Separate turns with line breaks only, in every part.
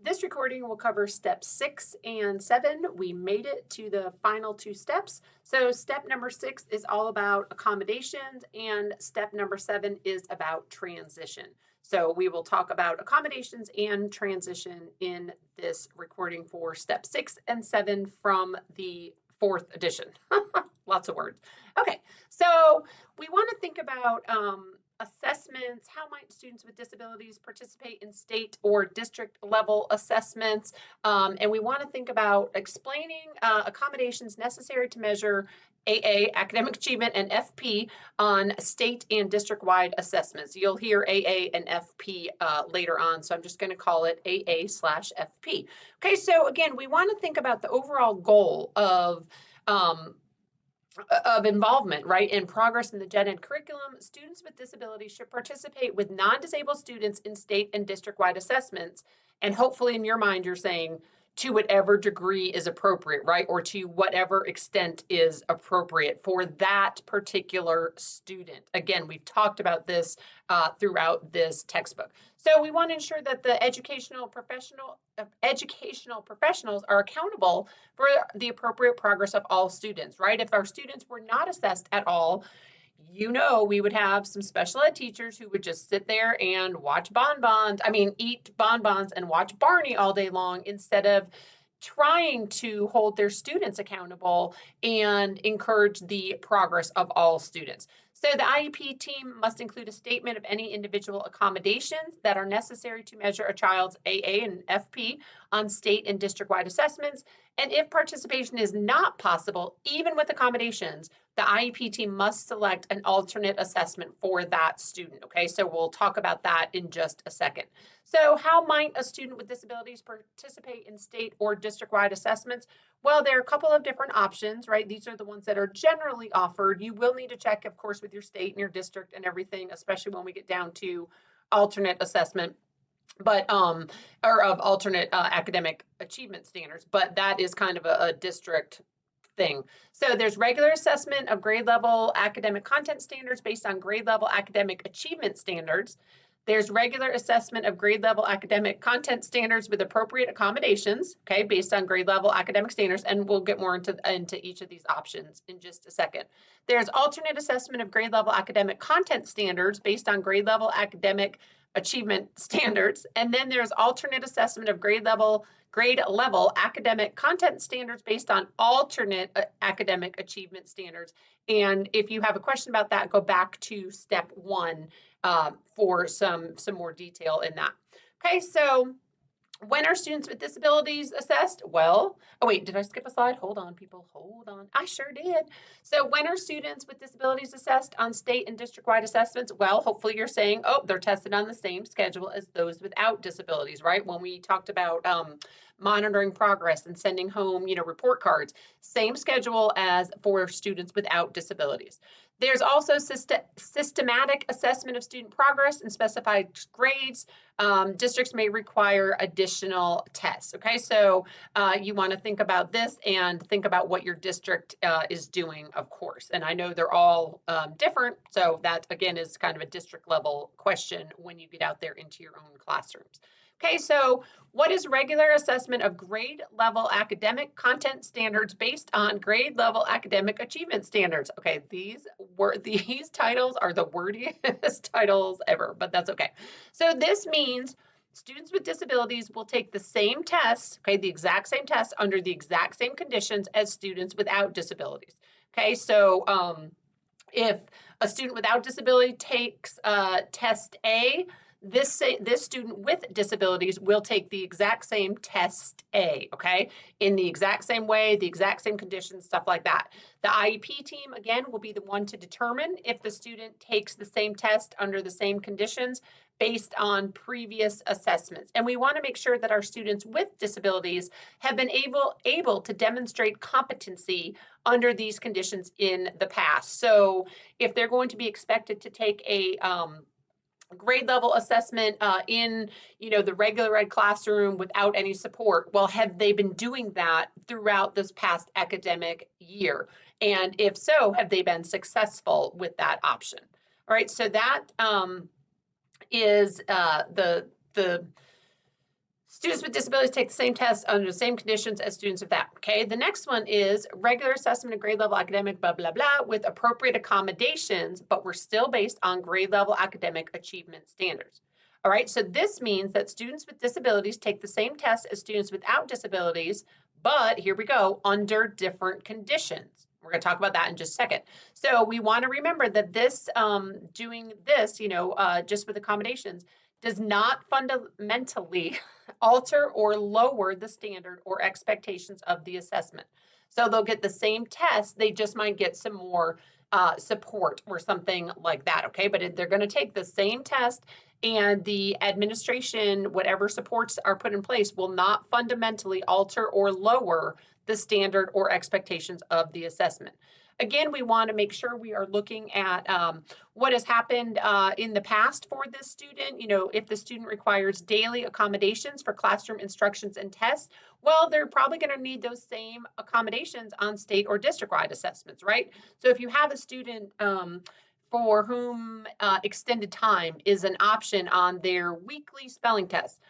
This recording will cover steps 6 and 7. We made it to the final two steps. So, step number 6 is all about accommodations, and step number 7 is about transition. So, we will talk about accommodations and transition in this recording for step 6 and 7 from the fourth edition. Lots of words. Okay, so we want to think about assessments. How might students with disabilities participate in state or district level assessments? And we want to think about explaining accommodations necessary to measure AA, academic achievement, and FP on state and district-wide assessments. You'll hear AA and FP later on, so I'm just going to call it AA/FP. Okay, so again, we want to think about the overall goal um, of involvement, right, in progress in the gen ed curriculum. Students with disabilities should participate with non-disabled students in state and district-wide assessments. And hopefully in your mind, you're saying to whatever degree is appropriate, right? Or to whatever extent is appropriate for that particular student. Again, we've talked about this throughout this textbook. So we want to ensure that the educational professionals are accountable for the appropriate progress of all students, right? If our students were not assessed at all, we would have some special ed teachers who would just sit there and watch eat bonbons and watch Barney all day long instead of trying to hold their students accountable and encourage the progress of all students. So the IEP team must include a statement of any individual accommodations that are necessary to measure a child's AA and FP on state and district-wide assessments. And if participation is not possible, even with accommodations, the IEP team must select an alternate assessment for that student. Okay, so we'll talk about that in just a second. So how might a student with disabilities participate in state or district-wide assessments? Well, there are a couple of different options, right? These are the ones that are generally offered. You will need to check, of course, with your state and your district and everything, especially when we get down to alternate assessment, or of alternate academic achievement standards, but that is kind of a district thing. So there's regular assessment of grade level academic content standards based on grade level academic achievement standards. There's regular assessment of grade level academic content standards with appropriate accommodations, okay, based on grade level academic standards, and we'll get more into each of these options in just a second. There's alternate assessment of grade level academic content standards based on grade level academic achievement standards, and then there's alternate assessment of grade level academic content standards based on alternate academic achievement standards. And if you have a question about that, go back to step 1 for some more detail in that. Okay, so when are students with disabilities assessed? Well, oh wait, did I skip a slide? Hold on, people, hold on. I sure did. So when are students with disabilities assessed on state and district-wide assessments? Well, hopefully you're saying, oh, they're tested on the same schedule as those without disabilities, right? When we talked about monitoring progress and sending home, report cards, same schedule as for students without disabilities. There's also systematic assessment of student progress and specified grades. Districts may require additional tests. Okay, so you want to think about this and think about what your district is doing, of course. And I know they're all different, so that again is kind of a district level question when you get out there into your own classrooms. Okay, so what is regular assessment of grade level academic content standards based on grade level academic achievement standards? Okay, these titles are the wordiest titles ever, but that's okay. So this means students with disabilities will take the same test, okay, the exact same test under the exact same conditions as students without disabilities. Okay, so if a student without disability takes test A, this student with disabilities will take the exact same test A, okay, in the exact same way, the exact same conditions, stuff like that. The IEP team, again, will be the one to determine if the student takes the same test under the same conditions based on previous assessments. And we want to make sure that our students with disabilities have been able to demonstrate competency under these conditions in the past. So if they're going to be expected to take a grade level assessment in the regular ed classroom without any support, well, have they been doing that throughout this past academic year? And if so, have they been successful with that option? All right, so that is the Students with disabilities take the same test under the same conditions as students without. Okay, the next one is regular assessment of grade level academic, blah, blah, blah, with appropriate accommodations, but we're still based on grade level academic achievement standards. All right, so this means that students with disabilities take the same test as students without disabilities, but here we go, under different conditions. We're going to talk about that in just a second. So we want to remember that this, doing this, just with accommodations, does not fundamentally alter or lower the standard or expectations of the assessment. So they'll get the same test, they just might get some more support or something like that, okay? But they're going to take the same test, and the administration, whatever supports are put in place, will not fundamentally alter or lower the standard or expectations of the assessment. Again, we want to make sure we are looking at what has happened in the past for this student. If the student requires daily accommodations for classroom instructions and tests, well, they're probably going to need those same accommodations on state or district-wide assessments, right? So if you have a student for whom extended time is an option on their weekly spelling test,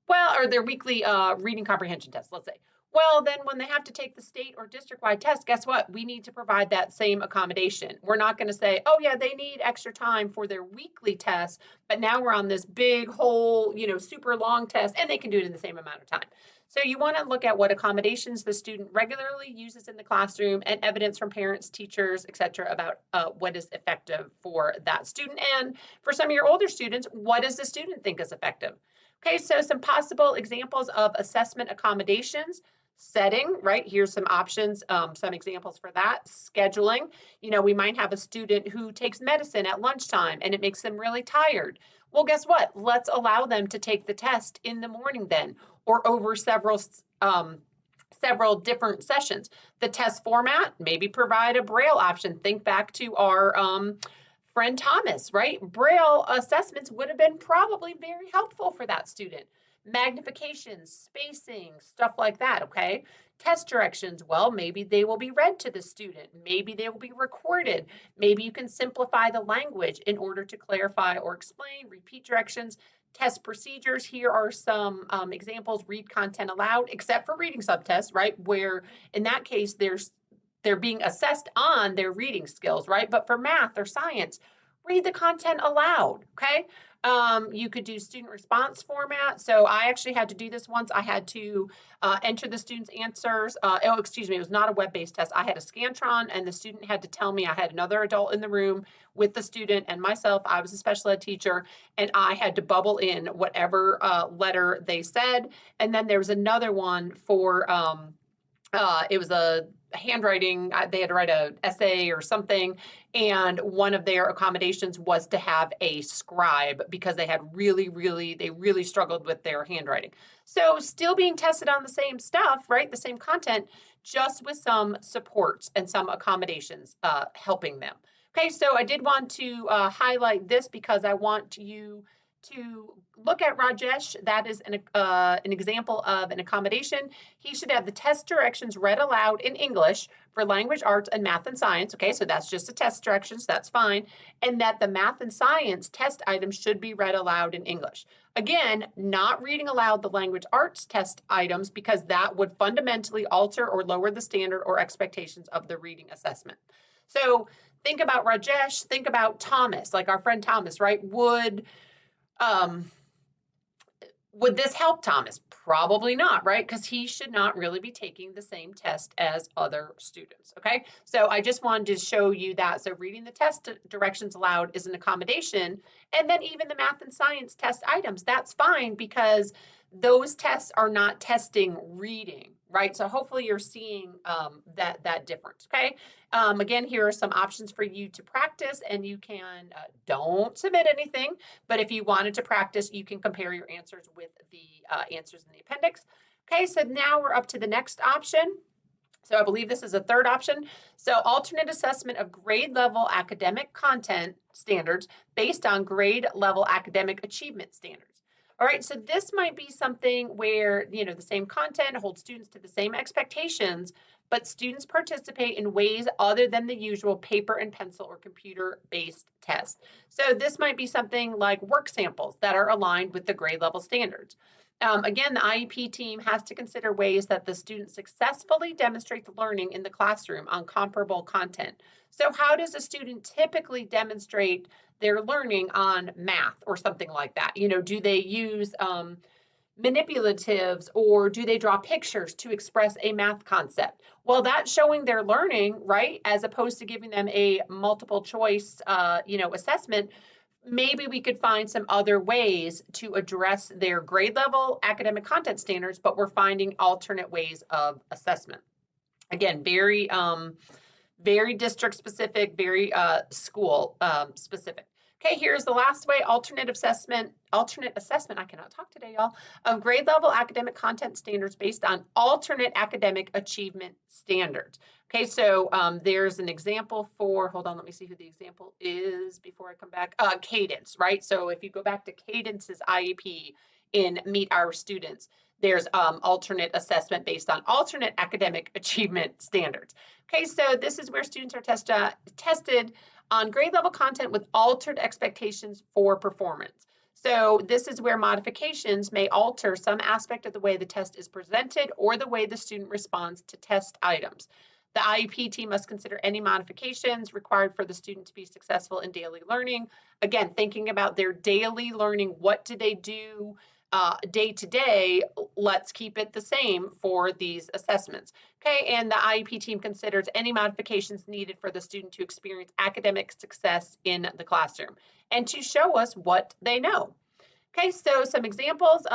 well, or their weekly reading comprehension test, let's say. Well, then when they have to take the state or district-wide test, guess what? We need to provide that same accommodation. We're not going to say, oh yeah, they need extra time for their weekly test, but now we're on this big whole, super long test, and they can do it in the same amount of time. So you want to look at what accommodations the student regularly uses in the classroom and evidence from parents, teachers, et cetera, about what is effective for that student. And for some of your older students, what does the student think is effective? Okay, so some possible examples of assessment accommodations. Setting, right? Here's some options, some examples for that. Scheduling, we might have a student who takes medicine at lunchtime and it makes them really tired. Well, guess what? Let's allow them to take the test in the morning then, or over several different sessions. The test format, maybe provide a Braille option. Think back to our friend Thomas, right? Braille assessments would have been probably very helpful for that student. Magnification, spacing, stuff like that, okay? Test directions, well, maybe they will be read to the student. Maybe they will be recorded. Maybe you can simplify the language in order to clarify or explain, repeat directions. Test procedures, here are some examples. Read content aloud, except for reading subtests, right? Where in that case, they're being assessed on their reading skills, right? But for math or science, read the content aloud, okay? You could do student response format. So I actually had to do this once. I had to enter the student's answers. It was not a web-based test. I had a Scantron, and the student had to tell me. I had another adult in the room with the student and myself. I was a special ed teacher, and I had to bubble in whatever letter they said. And then there was another one for, it was a handwriting, they had to write an essay or something, and one of their accommodations was to have a scribe because they really struggled with their handwriting. So still being tested on the same stuff, right? The same content, just with some supports and some accommodations helping them. Okay, so I did want to highlight this because I want you to look at Rajesh. That is an example of an accommodation. He should have the test directions read aloud in English for language arts and math and science. Okay, so that's just the test directions, that's fine. And that the math and science test items should be read aloud in English. Again, not reading aloud the language arts test items because that would fundamentally alter or lower the standard or expectations of the reading assessment. So think about Rajesh, think about Thomas, like our friend Thomas, right? Would this help Thomas? Probably not, right? Because he should not really be taking the same test as other students, okay? So I just wanted to show you that. So reading the test directions aloud is an accommodation. And then even the math and science test items, that's fine because those tests are not testing reading, right? So hopefully you're seeing that difference, okay? Again, here are some options for you to practice, and you can, don't submit anything, but if you wanted to practice, you can compare your answers with the answers in the appendix. Okay, so now we're up to the next option. So I believe this is a third option. So alternate assessment of grade level academic content standards based on grade level academic achievement standards. All right, so this might be something where, the same content holds students to the same expectations, but students participate in ways other than the usual paper and pencil or computer-based test. So this might be something like work samples that are aligned with the grade level standards. Again, the IEP team has to consider ways that the students successfully demonstrate the learning in the classroom on comparable content. So how does a student typically demonstrate their learning on math or something like that? Do they use manipulatives, or do they draw pictures to express a math concept? Well, that's showing their learning, right? As opposed to giving them a multiple choice, assessment. Maybe we could find some other ways to address their grade level academic content standards, but we're finding alternate ways of assessment. Again, very district specific, very school specific. Okay, here's the last way, alternate assessment, I cannot talk today, y'all, of grade level academic content standards based on alternate academic achievement standards. Okay, so there's an example for, hold on, let me see who the example is before I come back. Cadence, right? So if you go back to Cadence's IEP in Meet Our Students, there's alternate assessment based on alternate academic achievement standards. Okay, so this is where students are tested on grade level content with altered expectations for performance. So this is where modifications may alter some aspect of the way the test is presented or the way the student responds to test items. The IEP team must consider any modifications required for the student to be successful in daily learning. Again, thinking about their daily learning, what do they do day to day? Let's keep it the same for these assessments. Okay, and the IEP team considers any modifications needed for the student to experience academic success in the classroom and to show us what they know. Okay, so some examples,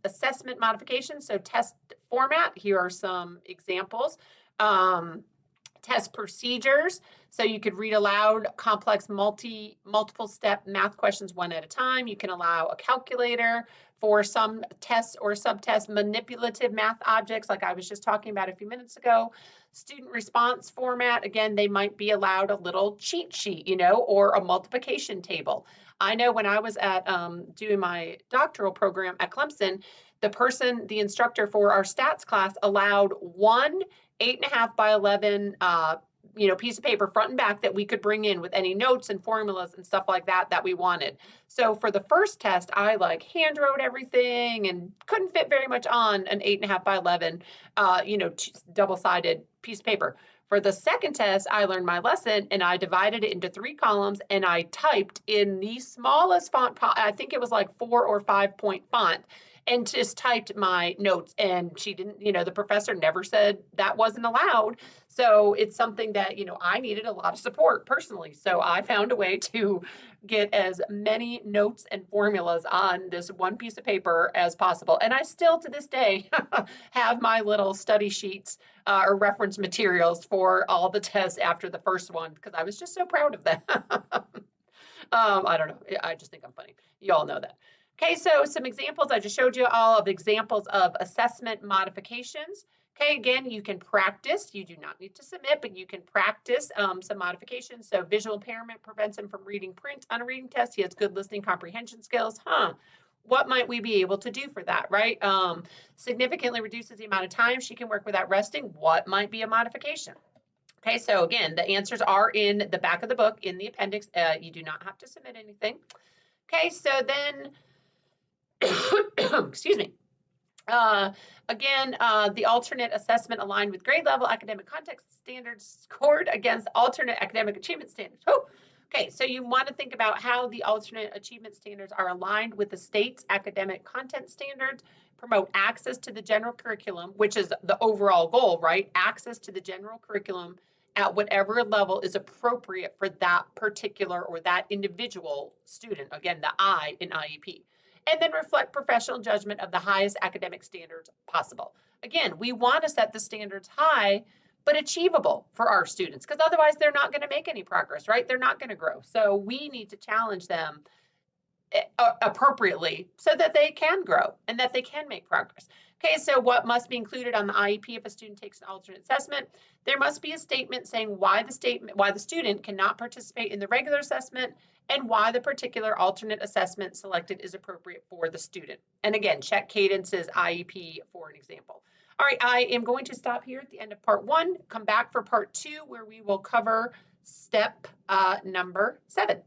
assessment modifications, so test format, here are some examples. Test procedures, so you could read aloud complex multiple step math questions one at a time. You can allow a calculator for some tests or subtests, manipulative math objects like I was just talking about a few minutes ago. Student response format, again, they might be allowed a little cheat sheet, or a multiplication table. I know when I was at doing my doctoral program at Clemson, the instructor for our stats class allowed one 8.5 by 11 piece of paper front and back that we could bring in with any notes and formulas and stuff like that we wanted. So for the first test, I hand wrote everything and couldn't fit very much on an 8.5 by 11 double-sided piece of paper. For the second test, I learned my lesson and I divided it into 3 columns and I typed in the smallest font, I think it was 4 or 5 point font, and just typed my notes. And she didn't, the professor never said that wasn't allowed. So it's something that, I needed a lot of support personally. So I found a way to get as many notes and formulas on this one piece of paper as possible. And I still to this day have my little study sheets or reference materials for all the tests after the first one, because I was just so proud of them. I don't know. I just think I'm funny. You all know that. Okay, so some examples. I just showed you all of examples of assessment modifications. Okay, again, you can practice. You do not need to submit, but you can practice some modifications. So visual impairment prevents him from reading print on a reading test. He has good listening comprehension skills. What might we be able to do for that, right? Significantly reduces the amount of time she can work without resting. What might be a modification? Okay, so again, the answers are in the back of the book in the appendix. You do not have to submit anything. Okay, so then, excuse me. Again, the alternate assessment aligned with grade level academic context standards scored against alternate academic achievement standards. Okay, so you want to think about how the alternate achievement standards are aligned with the state's academic content standards, promote access to the general curriculum, which is the overall goal, right? Access to the general curriculum at whatever level is appropriate for that particular or that individual student. Again, the I in IEP. And then reflect professional judgment of the highest academic standards possible. Again, we want to set the standards high, but achievable for our students, because otherwise they're not going to make any progress, right? They're not going to grow. So we need to challenge them appropriately so that they can grow and that they can make progress. Okay, so what must be included on the IEP if a student takes an alternate assessment? There must be a statement saying why the student cannot participate in the regular assessment and why the particular alternate assessment selected is appropriate for the student. And again, check Cadence's IEP for an example. All right, I am going to stop here at the end of part 1, come back for part 2, where we will cover step number 7.